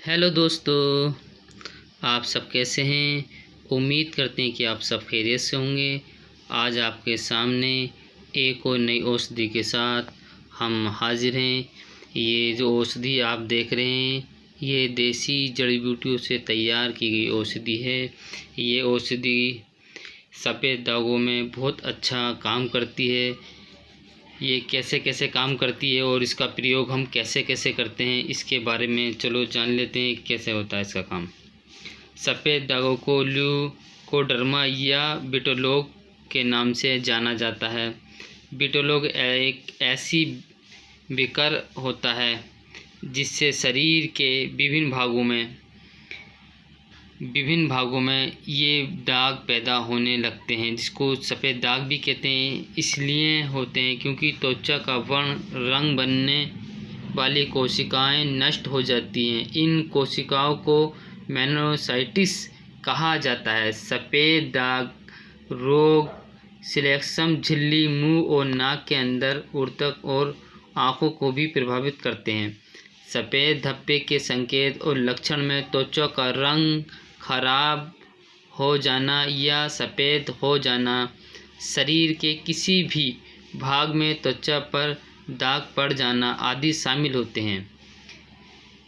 Hello दोस्तों, आप सब कैसे हैं। उम्मीद करते हैं कि आप सब खैरियत से होंगे। आज आपके सामने एक और नई औषधि के साथ हम हाजिर हैं। ये जो औषधि आप देख रहे हैं ये देसी जड़ी बूटियों से तैयार की गई औषधि है। ये औषधि सफ़ेद दागों में बहुत अच्छा काम करती है। ये कैसे कैसे काम करती है और इसका प्रयोग हम कैसे कैसे करते हैं इसके बारे में चलो जान लेते हैं कैसे होता है इसका काम। सफ़ेद दागों को ल्यूकोडर्मा या विटिलिगो के नाम से जाना जाता है। विटिलिगो एक ऐसी विकर होता है जिससे शरीर के विभिन्न भागों में ये दाग पैदा होने लगते हैं, जिसको सफ़ेद दाग भी कहते हैं। इसलिए होते हैं क्योंकि त्वचा का रंग बनने वाली कोशिकाएं नष्ट हो जाती हैं। इन कोशिकाओं को मेलानोसाइट्स कहा जाता है। सफ़ेद दाग रोग सिलेक्सम झिल्ली, मुंह और नाक के अंदर ऊतक और आँखों को भी प्रभावित करते हैं। सफ़ेद धब्बे के संकेत और लक्षण में त्वचा का रंग खराब हो जाना या सफ़ेद हो जाना, शरीर के किसी भी भाग में त्वचा पर दाग पड़ जाना आदि शामिल होते हैं।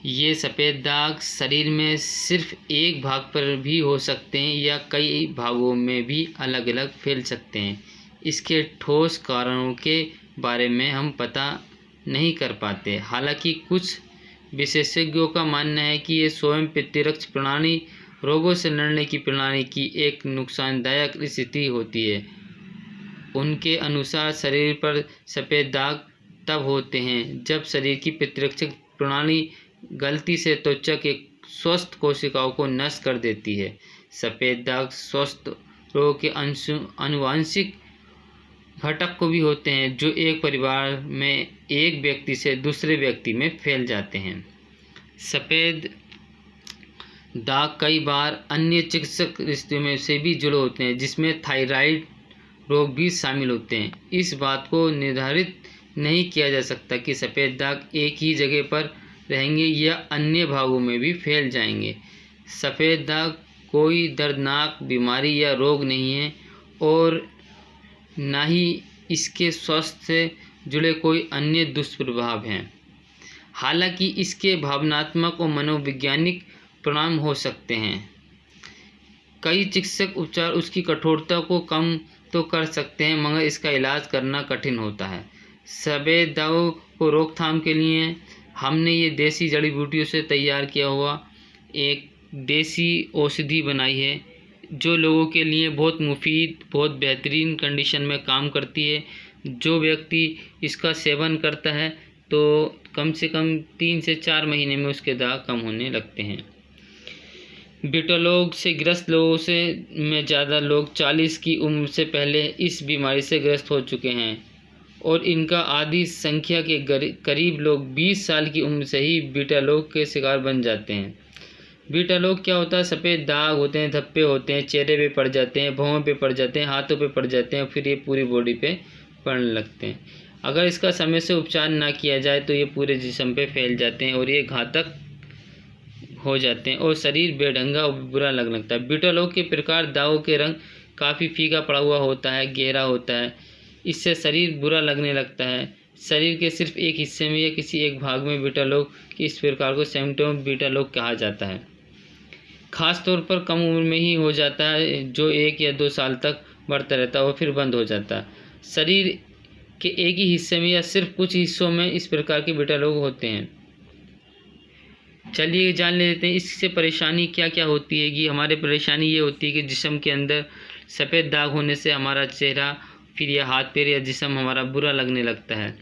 ये सफ़ेद दाग शरीर में सिर्फ एक भाग पर भी हो सकते हैं या कई भागों में भी अलग अलग फैल सकते हैं। इसके ठोस कारणों के बारे में हम पता नहीं कर पाते। हालांकि कुछ विशेषज्ञों का मानना है कि ये स्वयं प्रतिरक्षा प्रणाली रोगों से लड़ने की प्रणाली की एक नुकसानदायक स्थिति होती है। उनके अनुसार शरीर पर सफ़ेद दाग तब होते हैं जब शरीर की प्रतिरक्षा प्रणाली गलती से त्वचा के स्वस्थ कोशिकाओं को नष्ट कर देती है। सफ़ेद दाग स्वस्थ रोग के आनुवंशिक घटक को भी होते हैं जो एक परिवार में एक व्यक्ति से दूसरे व्यक्ति में फैल जाते हैं। सफ़ेद दाग कई बार अन्य चिकित्सक स्थितियों में से भी जुड़े होते हैं, जिसमें थायराइड रोग भी शामिल होते हैं। इस बात को निर्धारित नहीं किया जा सकता कि सफ़ेद दाग एक ही जगह पर रहेंगे या अन्य भागों में भी फैल जाएंगे। सफ़ेद दाग कोई दर्दनाक बीमारी या रोग नहीं है और न ही इसके स्वास्थ्य से जुड़े कोई अन्य दुष्प्रभाव हैं। हालांकि इसके भावनात्मक और मनोवैज्ञानिक परिणाम हो सकते हैं। कई चिकित्सक उपचार उसकी कठोरता को कम तो कर सकते हैं, मगर इसका इलाज करना कठिन होता है। सफ़ेद दागों को रोकथाम के लिए हमने ये देसी जड़ी बूटियों से तैयार किया हुआ एक देसी औषधि बनाई है, जो लोगों के लिए बहुत मुफीद, बहुत बेहतरीन कंडीशन में काम करती है। जो व्यक्ति इसका सेवन करता है तो कम से कम 3 से 4 महीने में उसके दाग कम होने लगते हैं। विटिलिगो से ग्रस्त लोगों में ज़्यादा लोग 40 की उम्र से पहले इस बीमारी से ग्रस्त हो चुके हैं और इनका आधी संख्या के करीब लोग 20 साल की उम्र से ही विटिलिगो के शिकार बन जाते हैं। विटिलिगो क्या होता है? सफ़ेद दाग होते हैं, धब्बे होते हैं, चेहरे पे पड़ जाते हैं, भौहों पे पड़ जाते हैं, हाथों पे पड़ जाते हैं, फिर ये पूरी बॉडी पे पड़ने लगते हैं। अगर इसका समय से उपचार ना किया जाए तो ये पूरे जिस्म पे फैल जाते हैं और ये घातक हो जाते हैं और शरीर बेढंगा और बुरा लगने लगता है। विटिलिगो के प्रकार दागों के रंग काफ़ी फीका पड़ा हुआ होता है, गहरा होता है। इससे शरीर बुरा लगने लगता है। शरीर के सिर्फ एक हिस्से में या किसी एक भाग में विटिलिगो की इस प्रकार को सिम्प्टोम विटिलिगो कहा जाता है। ख़ास तौर पर कम उम्र में ही हो जाता है, जो 1 या 2 साल तक बढ़ता रहता है और फिर बंद हो जाता है। शरीर के एक ही हिस्से में या सिर्फ कुछ हिस्सों में इस प्रकार के विटिलिगो होते हैं। चलिए जान लेते हैं इससे परेशानी क्या क्या होती है। कि हमारे परेशानी ये होती है कि जिस्म के अंदर सफ़ेद दाग होने से हमारा चेहरा, फिर यह हाथ पैर या जिस्म हमारा बुरा लगने लगता है,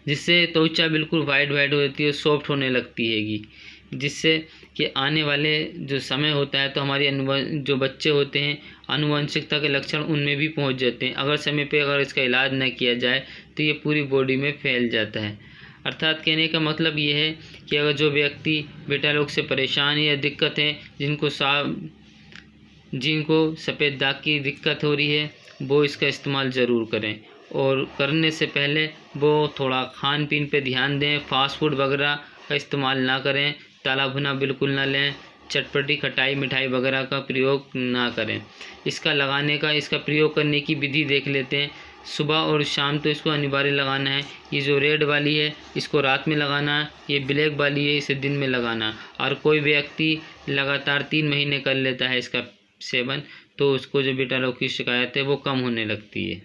जिससे त्वचा बिल्कुल वाइट हो जाती है, सॉफ्ट होने लगती हैगी, जिससे कि आने वाले जो समय होता है तो हमारी जो बच्चे होते हैं आनुवंशिकता के लक्षण उनमें भी पहुंच जाते हैं। अगर समय पे अगर इसका इलाज न किया जाए तो ये पूरी बॉडी में फैल जाता है। अर्थात कहने का मतलब ये है कि अगर जो व्यक्ति विटिलिगो से परेशान या दिक्कत है, जिनको सफ़ेद दाग की दिक्कत हो रही है, वो इसका इस्तेमाल ज़रूर करें और करने से पहले वो थोड़ा खान पीन पे ध्यान दें, फास्ट फूड वगैरह का इस्तेमाल ना करें, तला भुना बिल्कुल ना लें। चटपटी खटाई मिठाई वगैरह का प्रयोग ना करें। इसका प्रयोग करने की विधि देख लेते हैं। सुबह और शाम तो इसको अनिवार्य लगाना है। ये जो रेड वाली है इसको रात में लगाना है, ये ब्लैक वाली है इसे दिन में लगाना है। और कोई व्यक्ति लगातार 3 महीने कर लेता है इसका सेवन, तो उसको जो बीटा लॉक की शिकायत है वो कम होने लगती है।